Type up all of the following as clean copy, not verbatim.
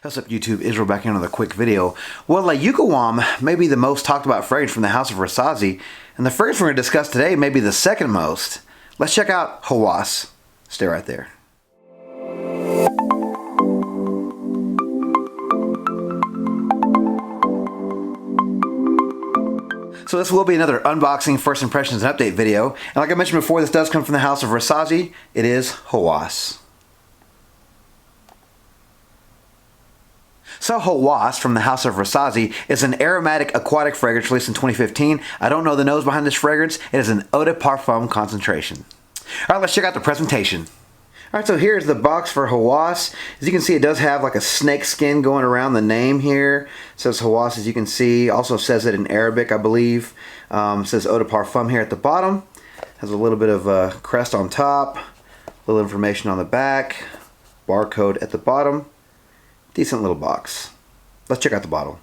What's up YouTube, Israel back in another quick video. Well, Yucawam may be the most talked about fragrance from the house of Rasasi, and the fragrance we're going to discuss today may be the second most. Let's check out Hawas. Stay right there. So this will be another unboxing, first impressions, and update video. And like I mentioned before, this does come from the house of Rasasi. It is Hawas. So Hawas from the house of Rasasi is an aromatic aquatic fragrance released in 2015. I don't know the nose behind this fragrance. It is an eau de parfum concentration. Alright, let's check out the presentation. Alright, so here's the box for Hawas. As you can see, it does have like a snake skin going around the name here. It says Hawas, as you can see. Also says it in Arabic, I believe. It says eau de parfum here at the bottom. Has a little bit of a crest on top. A little information on the back. Barcode at the bottom. Decent little box. Let's check out the bottle.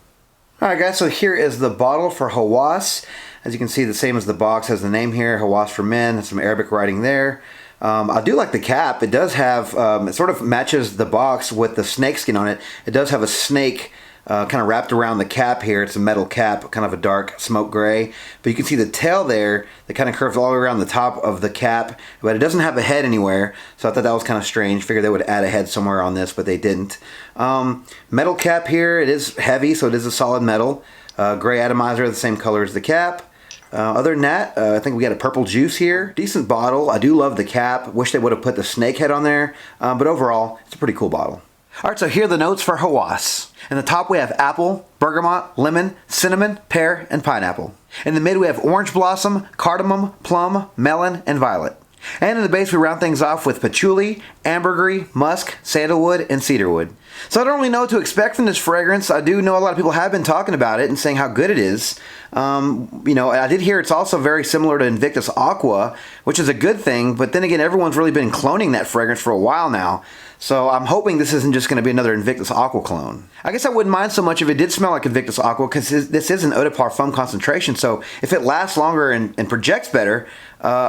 Alright guys, so here is the bottle for Hawas. As you can see, the same as the box has the name here, Hawas for men, and some Arabic writing there. I do like the cap. It does have, it sort of matches the box with the snake skin on it. It does have a snake kind of wrapped around the cap here. It's a metal cap, kind of a dark smoke gray. But you can see the tail there that kind of curves all the way around the top of the cap. But it doesn't have a head anywhere. So I thought that was kind of strange. Figured they would add a head somewhere on this, but they didn't. Metal cap here. It is heavy, so it is a solid metal. Gray atomizer, the same color as the cap. Other than that, I think we got a purple juice here. Decent bottle. I do love the cap. Wish they would have put the snake head on there. But overall, it's a pretty cool bottle. Alright, so here are the notes for Hawas. In the top we have apple, bergamot, lemon, cinnamon, pear, and pineapple. In the mid we have orange blossom, cardamom, plum, melon, and violet. And in the base we round things off with patchouli, ambergris, musk, sandalwood, and cedarwood. So I don't really know what to expect from this fragrance. I do know a lot of people have been talking about it and saying how good it is. You know, I did hear it's also very similar to Invictus Aqua, which is a good thing, but then again, everyone's really been cloning that fragrance for a while now. So I'm hoping this isn't just going to be another Invictus Aqua clone. I guess I wouldn't mind so much if it did smell like Invictus Aqua, because this is an eau de parfum concentration, so if it lasts longer and projects better,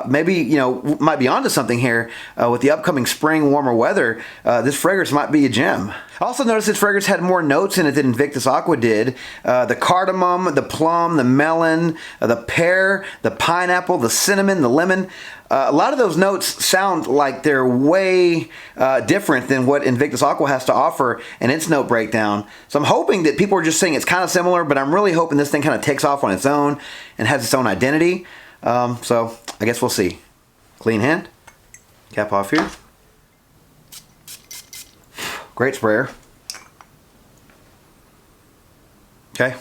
maybe, you know, might be onto something here. With the upcoming spring, warmer weather, this fragrance might be a gem. I also noticed this fragrance had more notes in it than Invictus Aqua did. The cardamom, the plum, the melon, the pear, the pineapple, the cinnamon, the lemon. A lot of those notes sound like they're way different than what Invictus Aqua has to offer in its note breakdown. So I'm hoping that people are just saying it's kind of similar, but I'm really hoping this thing kind of takes off on its own and has its own identity. So I guess we'll see. Clean hand. Cap off here. Great sprayer. Okay.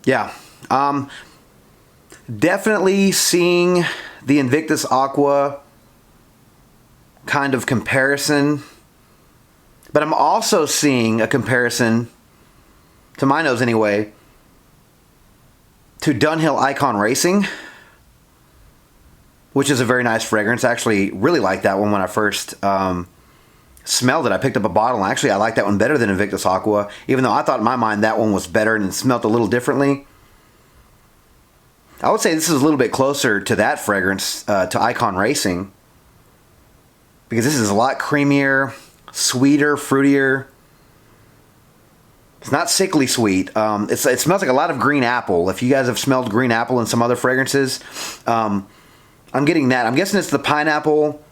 Yeah. Definitely seeing the Invictus Aqua kind of comparison, but I'm also seeing a comparison, to my nose anyway, to Dunhill Icon Racing, which is a very nice fragrance. I actually really liked that one when I first smelled it. I picked up a bottle, and actually I like that one better than Invictus Aqua, even though I thought in my mind that one was better and it smelled a little differently. I would say this is a little bit closer to that fragrance, to Icon Racing, because this is a lot creamier, sweeter, fruitier. It's not sickly sweet. It smells like a lot of green apple. If you guys have smelled green apple in some other fragrances, I'm getting that. I'm guessing it's the pineapple.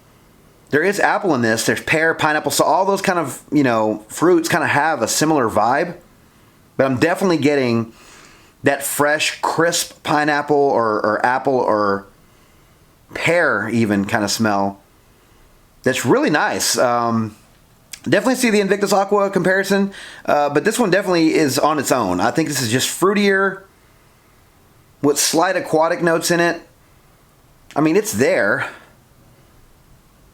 There is apple in this. There's pear, pineapple. So all those kind of, you know, fruits kind of have a similar vibe. But I'm definitely getting that fresh, crisp pineapple or apple or pear even kind of smell. That's really nice. Definitely see the Invictus Aqua comparison, but this one definitely is on its own. I think this is just fruitier with slight aquatic notes in it. I mean, it's there.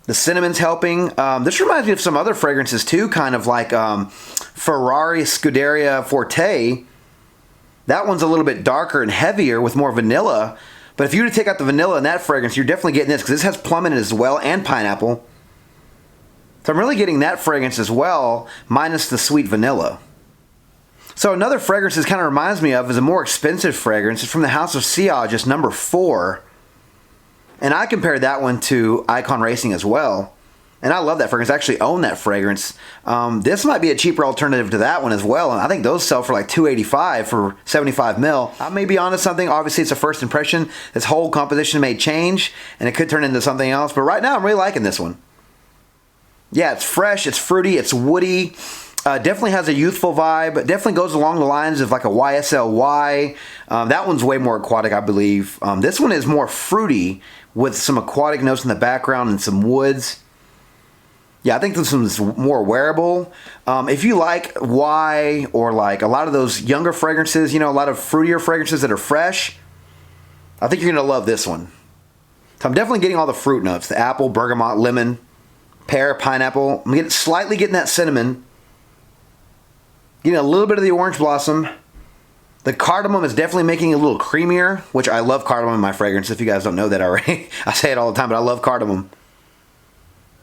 The cinnamon's helping. This reminds me of some other fragrances too, kind of like Ferrari Scuderia Forte. That one's a little bit darker and heavier with more vanilla. But if you were to take out the vanilla in that fragrance, you're definitely getting this, because this has plum in it as well and pineapple. So I'm really getting that fragrance as well, minus the sweet vanilla. So another fragrance this kind of reminds me of is a more expensive fragrance. It's from the house of Sillage, just number 4. And I compared that one to Icon Racing as well. And I love that fragrance. I actually own that fragrance. This might be a cheaper alternative to that one as well. And I think those sell for like $285 for 75 mil. I may be onto something. Obviously, it's a first impression. This whole composition may change, and it could turn into something else. But right now, I'm really liking this one. Yeah, it's fresh, it's fruity, it's woody. Definitely has a youthful vibe. Definitely goes along the lines of like a YSL. That one's way more aquatic, I believe. This one is more fruity with some aquatic notes in the background and some woods. Yeah, I think this one's more wearable. If you like Y or like a lot of those younger fragrances, you know, a lot of fruitier fragrances that are fresh, I think you're going to love this one. So I'm definitely getting all the fruit notes. The apple, bergamot, lemon, pear, pineapple. I'm slightly getting that cinnamon. Getting a little bit of the orange blossom. The cardamom is definitely making it a little creamier, which I love cardamom in my fragrance, if you guys don't know that already. I say it all the time, but I love cardamom.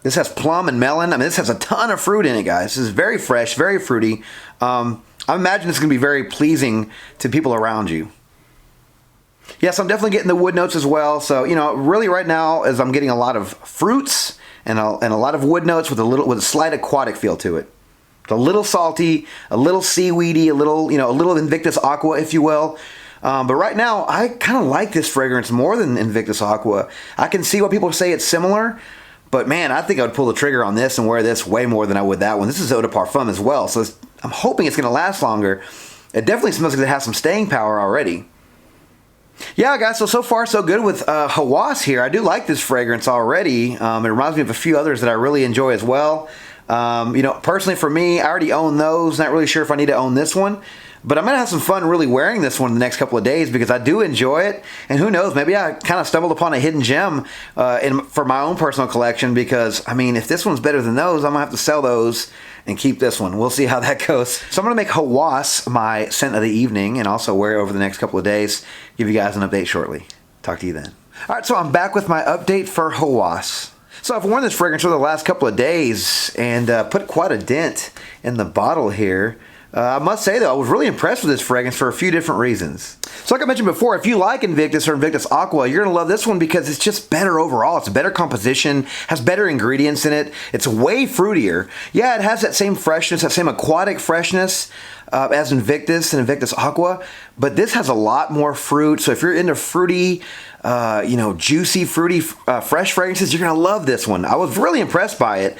This has plum and melon. I mean, this has a ton of fruit in it, guys. This is very fresh, very fruity. I imagine it's going to be very pleasing to people around you. Yes, I'm definitely getting the wood notes as well. So, you know, really right now is I'm getting a lot of fruits and a lot of wood notes with a slight aquatic feel to it. It's a little salty, a little seaweedy, a little Invictus Aqua, if you will. But right now, I kind of like this fragrance more than Invictus Aqua. I can see why people say it's similar. But man, I think I would pull the trigger on this and wear this way more than I would that one. This is eau de parfum as well, so I'm hoping it's going to last longer. It definitely smells like it has some staying power already. Yeah, guys, so far so good with Hawas here. I do like this fragrance already. It reminds me of a few others that I really enjoy as well. You know, personally for me, I already own those. Not really sure if I need to own this one. But I'm going to have some fun really wearing this one in the next couple of days because I do enjoy it. And who knows, maybe I kind of stumbled upon a hidden gem for my own personal collection because, I mean, if this one's better than those, I'm going to have to sell those and keep this one. We'll see how that goes. So I'm going to make Hawas my scent of the evening and also wear it over the next couple of days. Give you guys an update shortly. Talk to you then. All right, so I'm back with my update for Hawas. So I've worn this fragrance over the last couple of days and put quite a dent in the bottle here. I must say, though, I was really impressed with this fragrance for a few different reasons. So like I mentioned before, if you like Invictus or Invictus Aqua, you're going to love this one because it's just better overall. It's a better composition, has better ingredients in it. It's way fruitier. Yeah, it has that same freshness, that same aquatic freshness as Invictus and Invictus Aqua, but this has a lot more fruit. So if you're into fruity, juicy, fruity, fresh fragrances, you're going to love this one. I was really impressed by it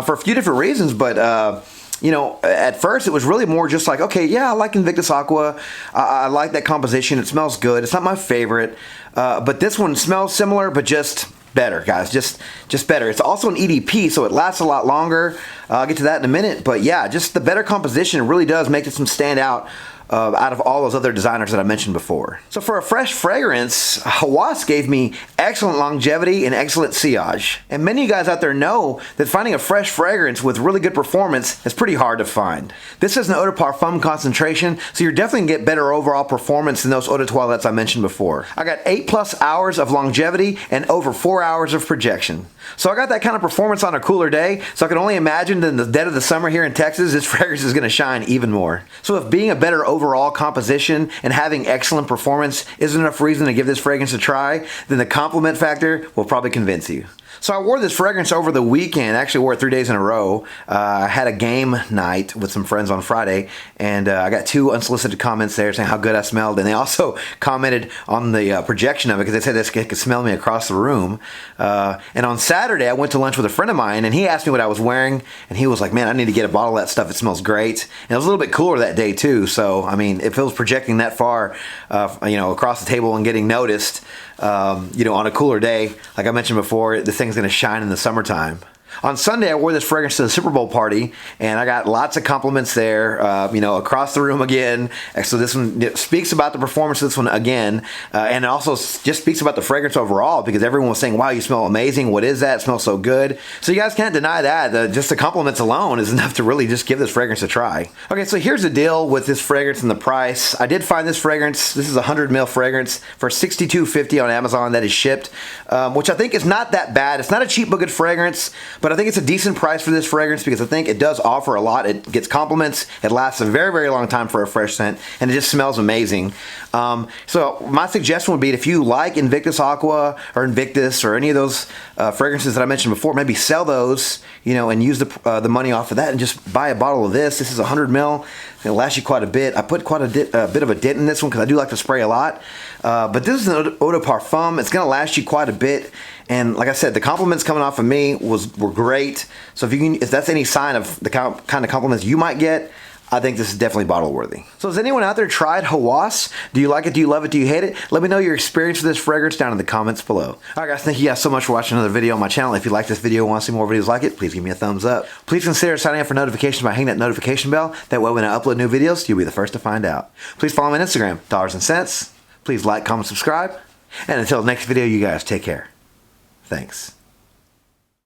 for a few different reasons, but you know, at first it was really more just like, okay, yeah, I like Invictus Aqua. I like that composition. It smells good. It's not my favorite. But this one smells similar, but just better, guys. Just better. It's also an EDP, so it lasts a lot longer. I'll get to that in a minute. But yeah, just the better composition really does make this one stand out of all those other designers that I mentioned before. So for a fresh fragrance, Hawas gave me excellent longevity and excellent sillage. And many of you guys out there know that finding a fresh fragrance with really good performance is pretty hard to find. This has an eau de parfum concentration, so you're definitely going to get better overall performance than those eau de toilettes I mentioned before. I got 8+ hours of longevity and over 4 hours of projection. So I got that kind of performance on a cooler day, so I can only imagine that in the dead of the summer here in Texas, this fragrance is going to shine even more. So if being a better overall composition and having excellent performance isn't enough reason to give this fragrance a try, then the compliment factor will probably convince you. So I wore this fragrance over the weekend. I actually wore it 3 days in a row. I had a game night with some friends on Friday, and I got 2 unsolicited comments there saying how good I smelled, and they also commented on the projection of it because they said they could smell me across the room. And on Saturday, I went to lunch with a friend of mine, and he asked me what I was wearing, and he was like, man, I need to get a bottle of that stuff. It smells great. And it was a little bit cooler that day, too. So, I mean, if it was projecting that far, across the table and getting noticed, on a cooler day, like I mentioned before, this thing's going to shine in the summertime. On Sunday, I wore this fragrance to the Super Bowl party, and I got lots of compliments there, across the room again. So this one speaks about the performance of this one again, and it also just speaks about the fragrance overall because everyone was saying, wow, you smell amazing. What is that? It smells so good. So you guys can't deny that. Just the compliments alone is enough to really just give this fragrance a try. Okay, so here's the deal with this fragrance and the price. I did find this fragrance. This is a 100 ml fragrance for $62.50 on Amazon that is shipped, which I think is not that bad. It's not a cheap but good fragrance. But I think it's a decent price for this fragrance because I think it does offer a lot. It gets compliments. It lasts a very, very long time for a fresh scent, and it just smells amazing. So my suggestion would be, if you like Invictus Aqua or Invictus or any of those fragrances that I mentioned before, maybe sell those, you know, and use the money off of that and just buy a bottle of this. This is 100 ml. It'll last you quite a bit. I put quite a bit of a dent in this one because I do like to spray a lot. But this is an eau de parfum. It's going to last you quite a bit. And like I said, the compliments coming off of me were great. So if that's any sign of the kind of compliments you might get, I think this is definitely bottle worthy. So has anyone out there tried Hawas? Do you like it? Do you love it? Do you hate it? Let me know your experience with this fragrance down in the comments below. Alright guys, thank you guys so much for watching another video on my channel. If you like this video and want to see more videos like it, please give me a thumbs up. Please consider signing up for notifications by hitting that notification bell. That way when I upload new videos, you'll be the first to find out. Please follow me on Instagram, Dollars and Cents. Please like, comment, subscribe. And until the next video, you guys take care. Thanks.